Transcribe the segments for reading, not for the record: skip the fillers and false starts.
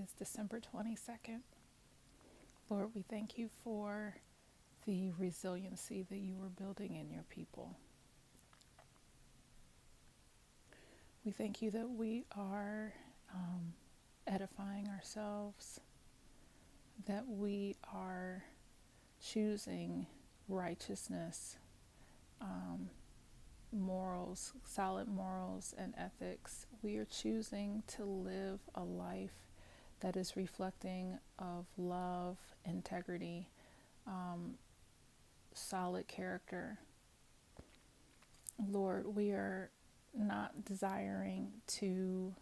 is December 22nd. Lord, we thank you for the resiliency that you are building in your people. We thank you that we are edifying ourselves, that we are choosing righteousness, morals, solid morals and ethics. We are choosing to live a life that is reflecting of love, integrity, solid character. Lord, we are not desiring to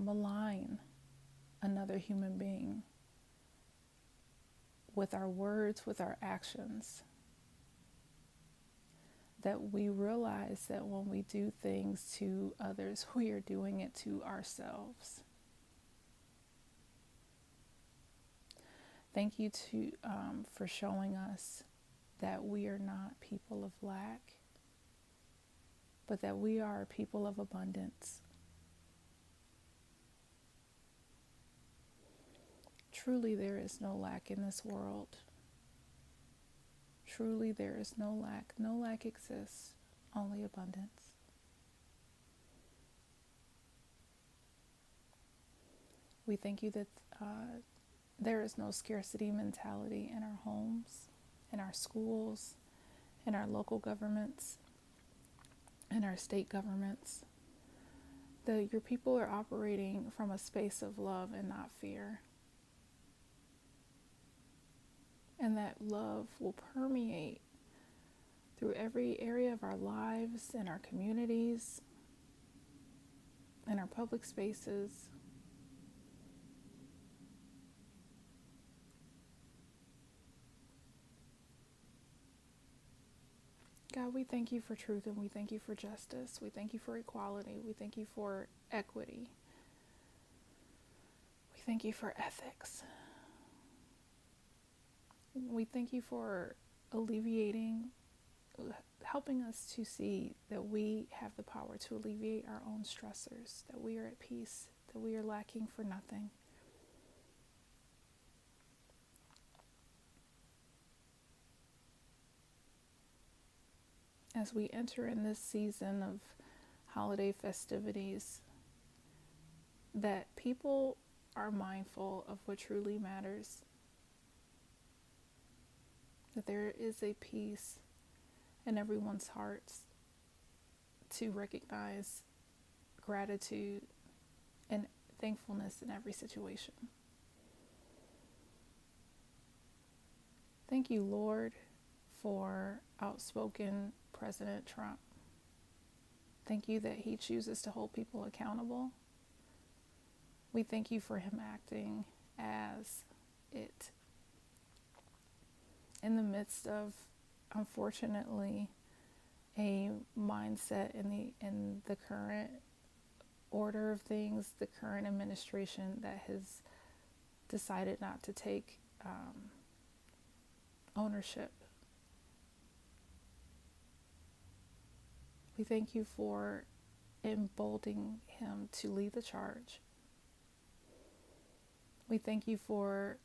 malign another human being with our words, with our actions. That we realize that when we do things to others, we are doing it to ourselves. Thank you for showing us that we are not people of lack, but that we are people of abundance. Truly, there is no lack in this world. Truly, there is no lack. No lack exists, only abundance. We thank you that there is no scarcity mentality in our homes, in our schools, in our local governments, in our state governments. That your people are operating from a space of love and not fear. And that love will permeate through every area of our lives, in our communities, in our public spaces. God, we thank you for truth and we thank you for justice. We thank you for equality. We thank you for equity. We thank you for ethics. We thank you for helping us to see that we have the power to alleviate our own stressors, that we are at peace, that we are lacking for nothing. As we enter in this season of holiday festivities, that people are mindful of what truly matters, that there is a peace in everyone's hearts to recognize gratitude and thankfulness in every situation. Thank you, Lord, for outspoken President Trump. Thank you that he chooses to hold people accountable. We thank you for him acting as it in the midst of, unfortunately, a mindset in the current order of things, the current administration that has decided not to take ownership. We thank you for emboldening him to lead the charge. We thank you for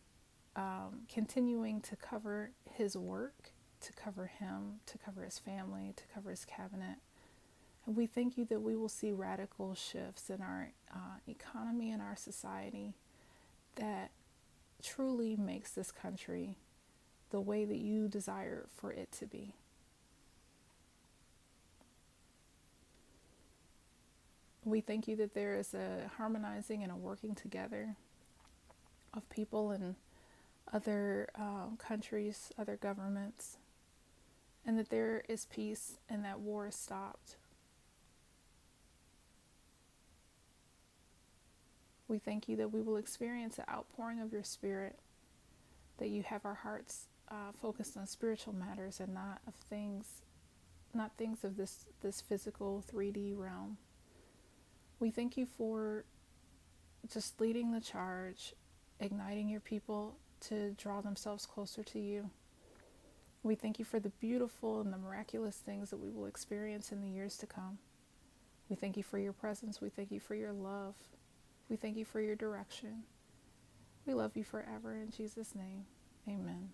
continuing to cover his work, to cover him, to cover his family, to cover his cabinet. And we thank you that we will see radical shifts in our economy and our society that truly makes this country the way that you desire for it to be. We thank you that there is a harmonizing and a working together of people in other countries, other governments, and that there is peace and that war is stopped. We thank you that we will experience the outpouring of your Spirit, that you have our hearts focused on spiritual matters and not things of this physical 3D realm. We thank you for just leading the charge, igniting your people to draw themselves closer to you. We thank you for the beautiful and the miraculous things that we will experience in the years to come. We thank you for your presence. We thank you for your love. We thank you for your direction. We love you forever. In Jesus' name, amen.